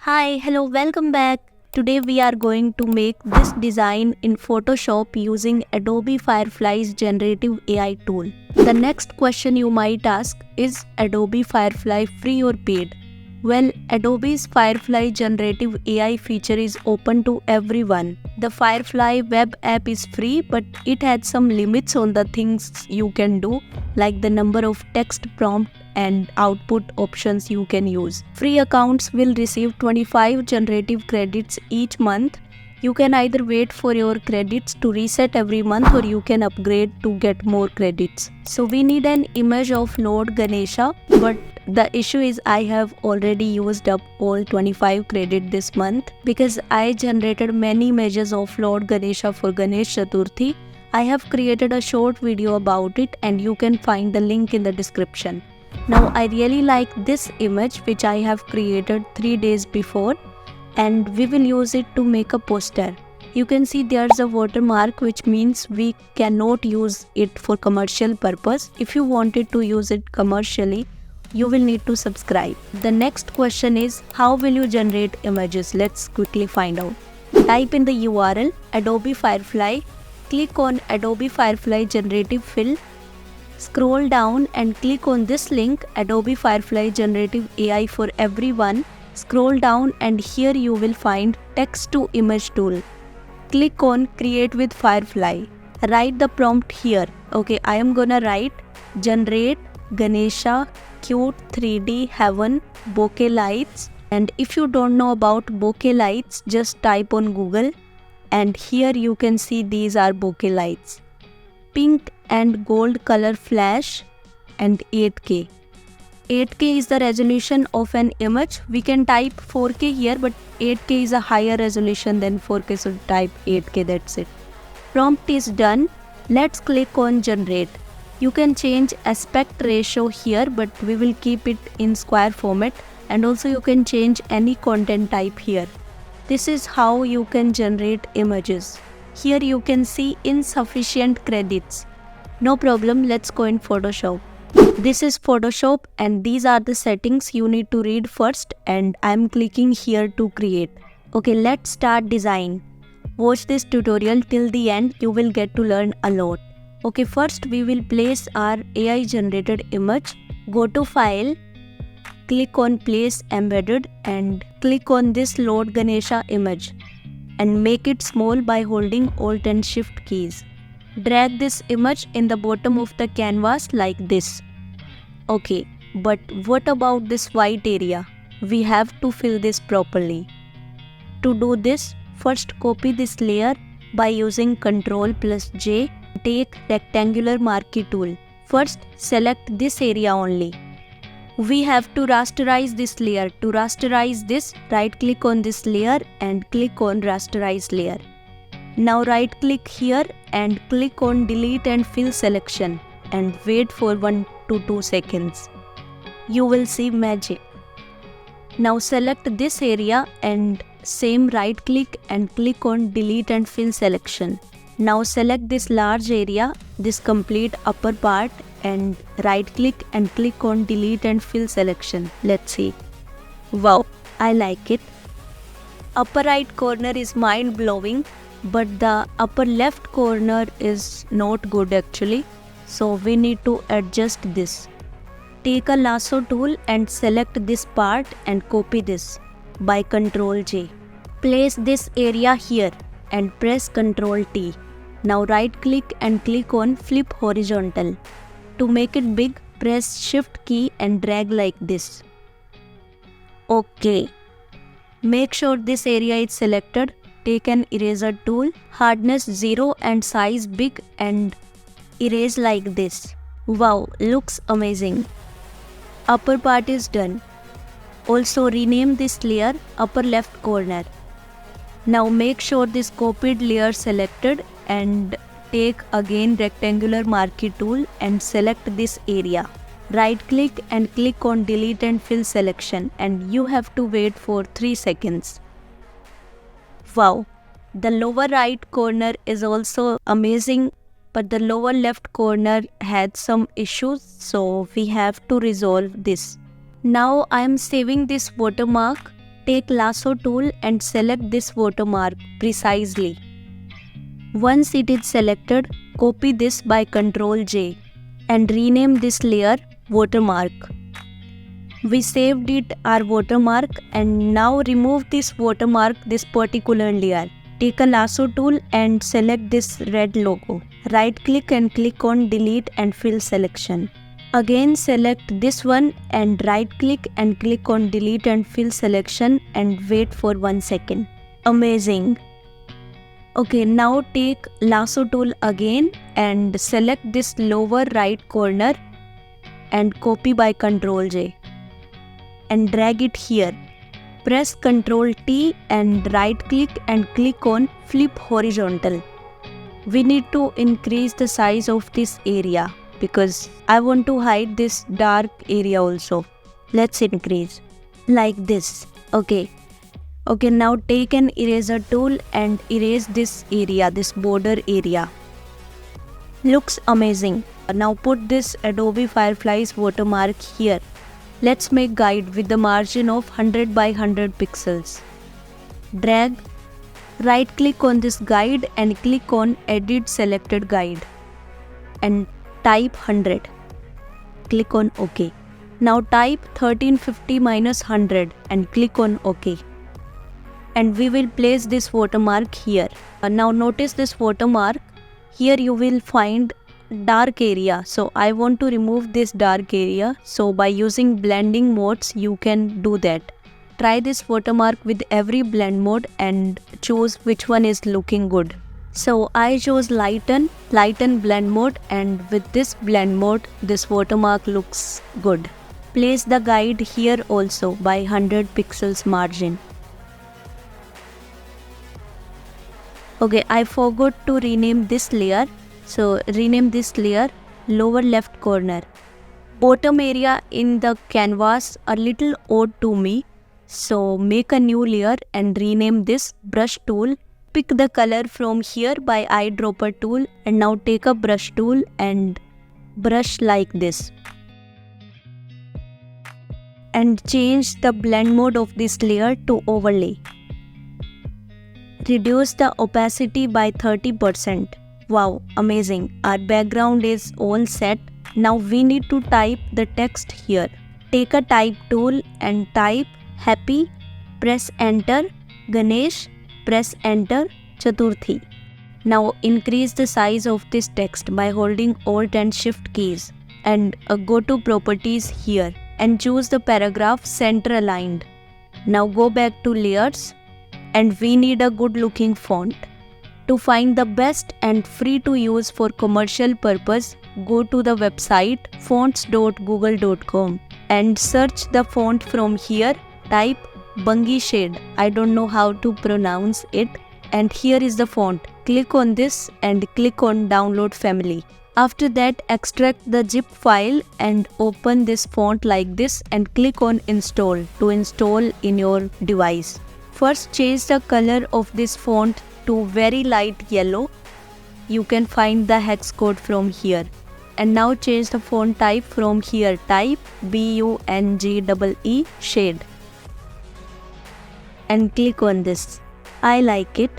Hi, hello, welcome back. Today we are going to make this design in Photoshop using Adobe Firefly's generative AI tool. The next question you might ask is Adobe Firefly free or paid? Well, Adobe's Firefly generative AI feature is open to everyone. The Firefly web app is free, but it had some limits on the things you can do, like the number of text prompt and output options you can use. Free accounts will receive 25 generative credits each month. You can either wait for your credits to reset every month or you can upgrade to get more credits. So we need an image of Lord Ganesha, but the issue is I have already used up all 25 credit this month because I generated many images of Lord Ganesha for Ganesh Chaturthi. I have created a short video about it and you can find the link in the description. Now I really like this image which I have created 3 days before, and we will use it to make a poster. You can see there's a watermark which means we cannot use it for commercial purpose. If you wanted to use it commercially, you will need to subscribe. The next question is, how will you generate images? Let's quickly find out. Type in the URL Adobe Firefly, click on Adobe Firefly Generative Fill. Scroll down and click on this link, Adobe Firefly Generative AI for Everyone. Scroll down and here you will find Text to Image tool. Click on Create with Firefly. Write the prompt here. Okay, I am gonna write generate Ganesha cute 3D heaven bokeh lights. And if you don't know about bokeh lights, just type on Google and here you can see these are bokeh lights. Pink and gold color flash and 8K. 8K is the resolution of an image. We can type 4K here, but 8K is a higher resolution than 4K, so type 8K, that's it. Prompt is done. Let's click on generate. You can change aspect ratio here, but we will keep it in square format, and also you can change any content type here. This is how you can generate images. Here you can see insufficient credits. No problem, let's go in Photoshop. This is Photoshop and these are the settings you need to read first, and I'm clicking here to create. Okay, let's start design. Watch this tutorial till the end, you will get to learn a lot. Okay, first we will place our AI generated image. Go to File, click on Place Embedded and click on this Lord Ganesha image and make it small by holding Alt and Shift keys. Drag this image in the bottom of the canvas like this. Okay, but what about this white area? We have to fill this properly. To do this, first copy this layer by using Ctrl+J. Take rectangular marquee tool. First, select this area only. We have to rasterize this layer. To rasterize this, right click on this layer and click on rasterize layer. Now right click here and click on delete and fill selection and wait for 1 to 2 seconds. You will see magic. Now select this area and same right click and click on delete and fill selection. Now select this large area, this complete upper part, and right click and click on delete and fill selection. Let's see. Wow, I like it. Upper right corner is mind blowing, but the upper left corner is not good actually. So we need to adjust this. Take a lasso tool and select this part and copy this by Ctrl+J. Place this area here and press Ctrl+T. Now right click and click on flip horizontal. To make it big, press Shift key and drag like this. Okay. Make sure this area is selected. Take an eraser tool, hardness 0 and size big and erase like this. Wow, looks amazing. Upper part is done. Also rename this layer upper left corner. Now make sure this copied layer selected and take again rectangular marquee tool and select this area. Right click and click on delete and fill selection and you have to wait for 3 seconds. Wow, the lower right corner is also amazing, but the lower left corner had some issues, so we have to resolve this. Now I am saving this watermark take lasso tool and select this watermark precisely. Once it is selected, copy this by Ctrl J and rename this layer watermark. We saved it our watermark, and now remove this watermark, this particular layer. Take a lasso tool and select this red logo. Right click and click on delete and fill selection. Again select this one and right click and click on delete and fill selection and wait for 1 second. Amazing. Okay, now take lasso tool again and select this lower right corner and copy by Ctrl J and drag it here. Press Ctrl T and right click and click on flip horizontal. We need to increase the size of this area because I want to hide this dark area also. Let's increase like this. Okay, now take an eraser tool and erase this area, this border area. Looks amazing. Now put this Adobe Fireflies watermark here. Let's make guide with the margin of 100 by 100 pixels. Drag, right click on this guide and click on edit selected guide and type 100. Click on OK. Now type 1350 minus 100 and click on OK. And we will place this watermark here. Now notice this watermark. Here you will find dark area, so I want to remove this dark area. So by using blending modes you can do that. Try this watermark with every blend mode and choose which one is looking good. So I chose lighten blend mode, and with this blend mode this watermark looks good. Place the guide here also by 100 pixels margin. Okay, I forgot to rename this layer. So rename this layer lower left corner. Bottom area in the canvas a little odd to me. So make a new layer and rename this brush tool. Pick the color from here by eyedropper tool, and now take a brush tool and brush like this. And change the blend mode of this layer to overlay. Reduce the opacity by 30%. Wow, amazing. Our background is all set. Now we need to type the text here. Take a type tool and type happy, press enter, Ganesh, press enter, Chaturthi. Now increase the size of this text by holding Alt and Shift keys and go to properties here and choose the paragraph center aligned. Now go back to layers and we need a good looking font. To find the best and free to use for commercial purpose, go to the website fonts.google.com and search the font from here. Type Bungie Shade. I don't know how to pronounce it. And here is the font. Click on this and click on download family. After that, extract the zip file and open this font like this and click on install to install in your device. First, change the color of this font to very light yellow. You can find the hex code from here. And now change the font type from here. Type BUNGEE shade and click on this. I like it.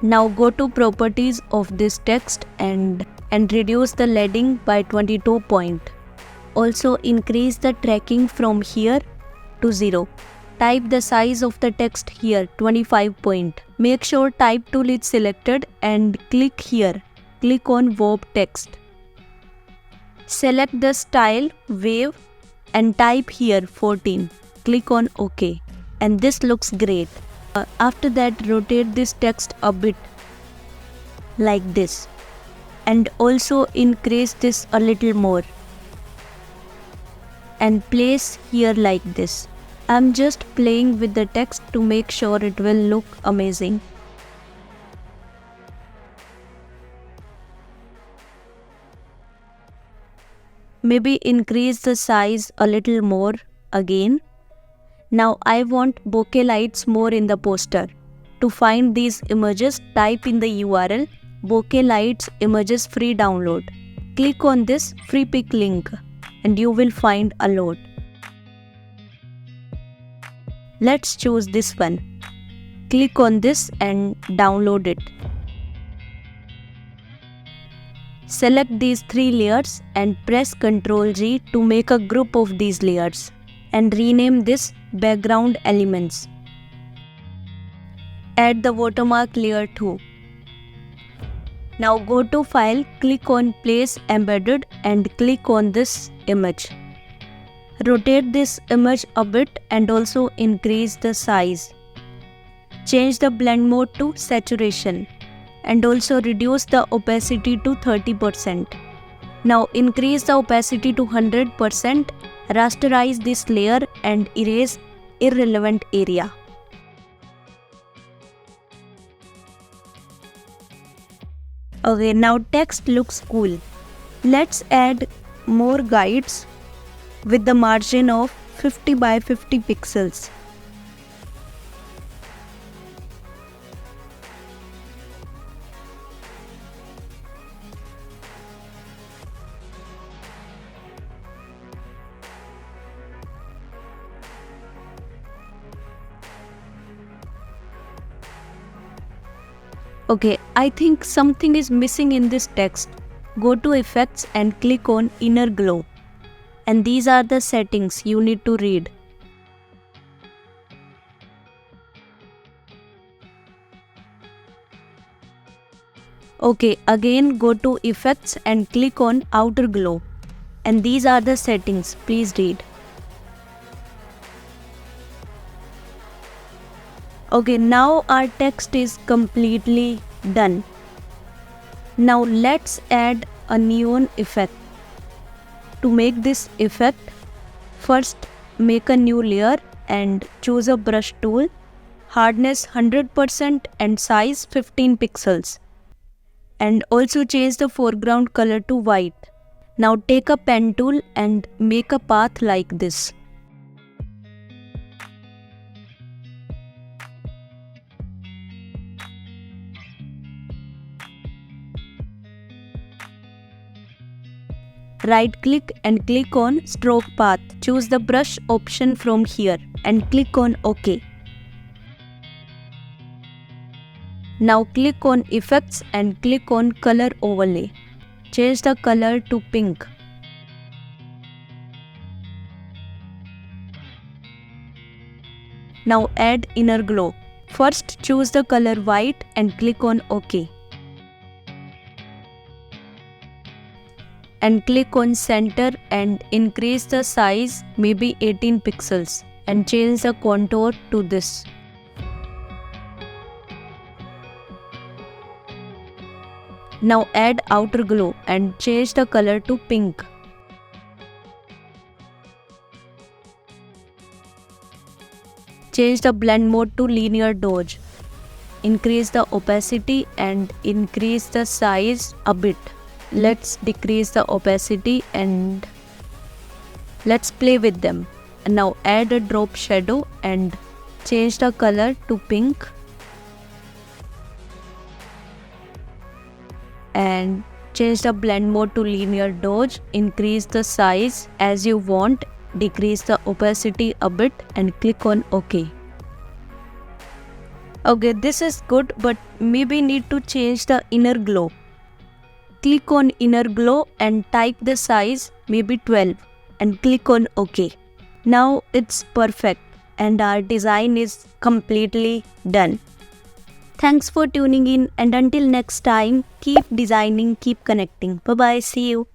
Now go to properties of this text and reduce the leading by 22 point. Also increase the tracking from here to 0. Type the size of the text here 25 point. Make sure type tool is selected and click here. Click on warp text. Select the style wave and type here 14. Click on OK. And this looks great. After that, rotate this text a bit like this. And also increase this a little more. And place here like this. I'm just playing with the text to make sure it will look amazing. Maybe increase the size a little more again. Now I want bokeh lights more in the poster. To find these images, type in the URL bokeh lights images free download. Click on this free pick link and you will find a lot. Let's choose this one. Click on this and download it. Select these 3 layers and press Ctrl G to make a group of these layers and rename this background elements. Add the watermark layer too. Now go to File, click on Place Embedded and click on this image. Rotate this image a bit and also increase the size. Change the blend mode to saturation and also reduce the opacity to 30%. Now increase the opacity to 100%, rasterize this layer and erase irrelevant area. Okay, now text looks cool. Let's add more guides with the margin of 50 by 50 pixels. Okay, I think something is missing in this text. Go to Effects and click on Inner Glow. And these are the settings you need to read. Okay, again go to Effects and click on Outer Glow. And these are the settings, please read. Okay, now our text is completely done. Now let's add a neon effect. To make this effect, first make a new layer and choose a brush tool, hardness 100% and size 15 pixels. And also change the foreground color to white. Now take a pen tool and make a path like this. Right click and click on Stroke Path. Choose the brush option from here and click on OK. Now click on Effects and click on Color Overlay. Change the color to pink. Now add Inner Glow. First choose the color white and click on OK. And click on Center and increase the size maybe 18 pixels and change the contour to this. Now add Outer Glow and change the color to pink. Change the blend mode to Linear Dodge. Increase the opacity and increase the size a bit. Let's decrease the opacity and let's play with them. And now add a drop shadow and change the color to pink. And change the blend mode to Linear Dodge. Increase the size as you want. Decrease the opacity a bit and click on OK. Okay, this is good, but maybe need to change the inner glow. Click on Inner Glow and type the size maybe 12 and click on OK. Now it's perfect and our design is completely done. Thanks for tuning in and until next time, keep designing, keep connecting. Bye bye, see you.